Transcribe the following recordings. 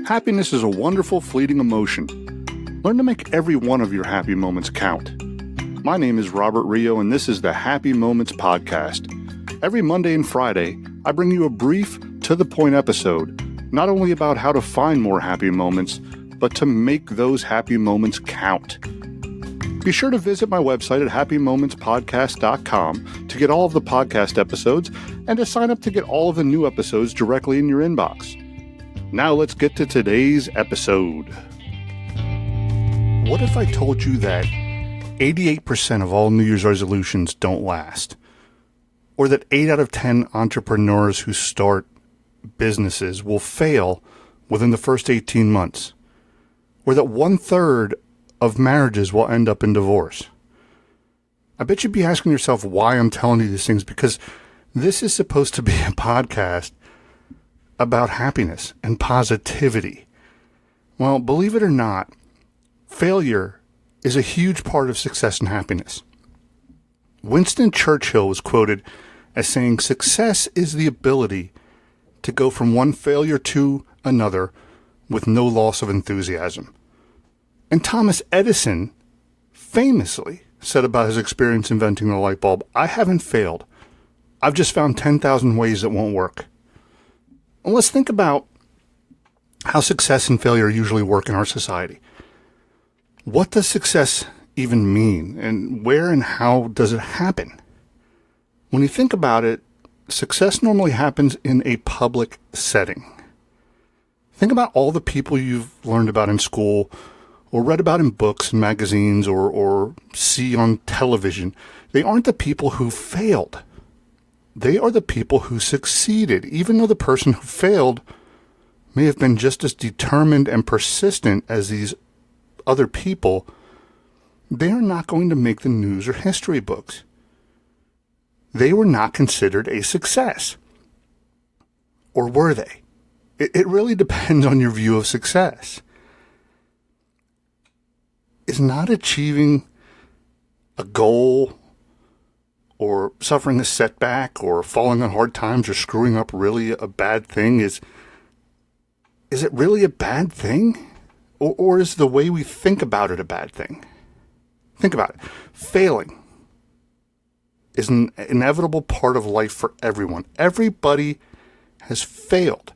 Happiness is a wonderful, fleeting emotion. Learn to make every one of your happy moments count. My name is Robert Rio, and this is the Happy Moments Podcast. Every Monday and Friday, I bring you a brief, to-the-point episode, not only about how to find more happy moments, but to make those happy moments count. Be sure to visit my website at happymomentspodcast.com to get all of the podcast episodes and to sign up to get all of the new episodes directly in your inbox. Now let's get to today's episode. What if I told you that 88% of all New Year's resolutions don't last? Or that 8 out of 10 entrepreneurs who start businesses will fail within the first 18 months? Or that 1/3 of marriages will end up in divorce? I bet you'd be asking yourself why I'm telling you these things, because this is supposed to be a podcast about happiness and positivity. Well, believe it or not, failure is a huge part of success and happiness. Winston Churchill was quoted as saying, "Success is the ability to go from one failure to another with no loss of enthusiasm." And Thomas Edison famously said about his experience inventing the light bulb, "I haven't failed. I've just found 10,000 ways that won't work." Well, let's think about how success and failure usually work in our society. What does success even mean, and where and how does it happen? When you think about it, success normally happens in a public setting. Think about all the people you've learned about in school or read about in books and magazines or see on television. They aren't the people who failed. They are the people who succeeded, even though the person who failed may have been just as determined and persistent as these other people. They are not going to make the news or history books. They were not considered a success. Or were they? It really depends on your view of success. Is not achieving a goal or suffering a setback or falling on hard times or screwing up really a bad thing? Is it really a bad thing? Or is the way we think about it a bad thing? Think about it. Failing is an inevitable part of life for everyone. Everybody has failed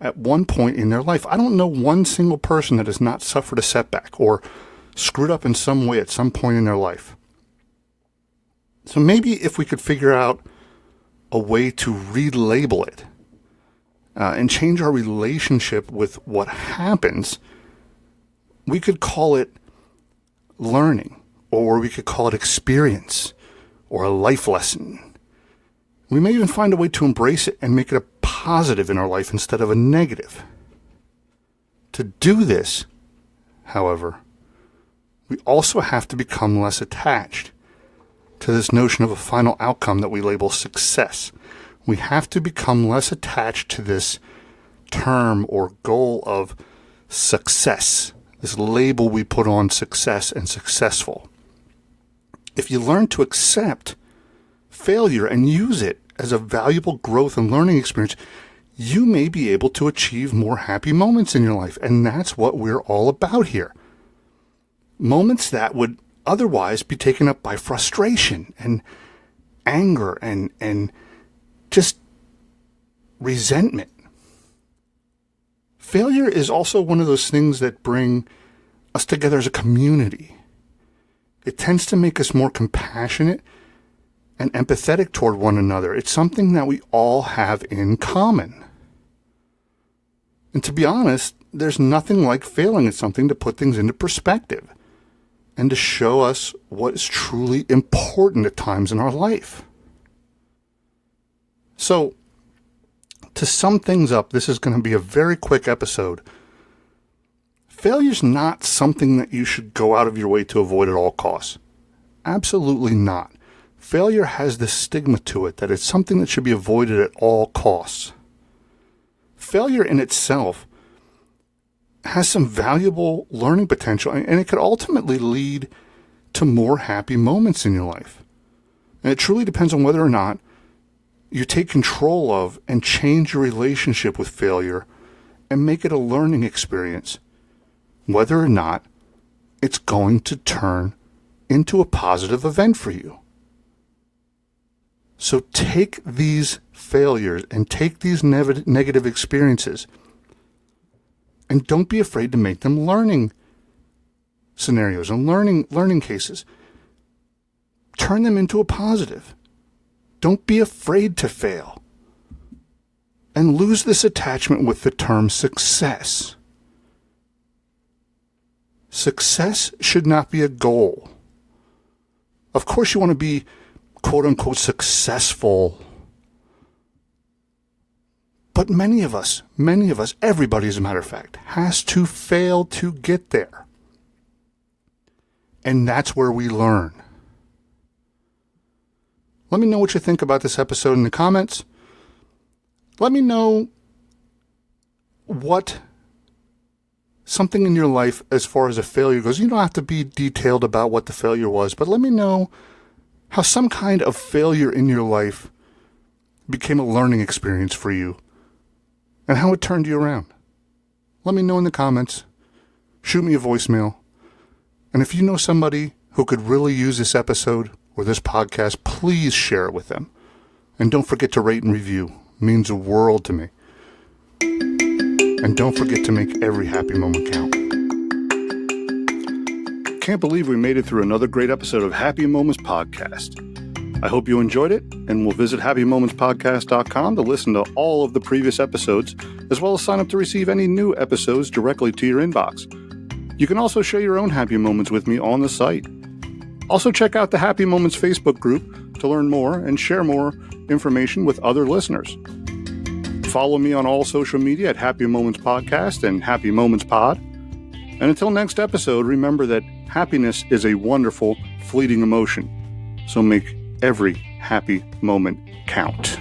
at one point in their life. I don't know one single person that has not suffered a setback or screwed up in some way at some point in their life. So maybe if we could figure out a way to relabel it and change our relationship with what happens, we could call it learning, or we could call it experience, or a life lesson. We may even find a way to embrace it and make it a positive in our life instead of a negative. To do this, however, we also have to become less attached to this notion of a final outcome that we label success. We have to become less attached to this term or goal of success, this label we put on success and successful. If you learn to accept failure and use it as a valuable growth and learning experience, you may be able to achieve more happy moments in your life. And that's what we're all about here. Moments that would otherwise be taken up by frustration and anger and just resentment. Failure is also one of those things that bring us together as a community. It tends to make us more compassionate and empathetic toward one another. It's something that we all have in common. And to be honest, there's nothing like failing at something to put things into perspective and to show us what is truly important at times in our life. So, to sum things up, this is going to be a very quick episode. Failure's not something that you should go out of your way to avoid at all costs. Absolutely not. Failure has this stigma to it that it's something that should be avoided at all costs. Failure in itself has some valuable learning potential, and it could ultimately lead to more happy moments in your life. And it truly depends on whether or not you take control of and change your relationship with failure and make it a learning experience, whether or not it's going to turn into a positive event for you. So take these failures and take these negative experiences and don't be afraid to make them learning scenarios and learning cases. Turn them into a positive. Don't be afraid to fail. And lose this attachment with the term success. Success should not be a goal. Of course you want to be quote-unquote successful. But many of us, everybody as a matter of fact, has to fail to get there. And that's where we learn. Let me know what you think about this episode in the comments. Let me know what something in your life as far as a failure goes. You don't have to be detailed about what the failure was, but let me know how some kind of failure in your life became a learning experience for you and how it turned you around. Let me know in the comments. Shoot me a voicemail. And if you know somebody who could really use this episode or this podcast, please share it with them. And don't forget to rate and review. It means the world to me. And don't forget to make every happy moment count. Can't believe we made it through another great episode of Happy Moments Podcast. I hope you enjoyed it, and will visit happymomentspodcast.com to listen to all of the previous episodes, as well as sign up to receive any new episodes directly to your inbox. You can also share your own happy moments with me on the site. Also check out the Happy Moments Facebook group to learn more and share more information with other listeners. Follow me on all social media at Happy Moments Podcast and Happy Moments Pod. And until next episode, remember that happiness is a wonderful, fleeting emotion. So make every happy moment count.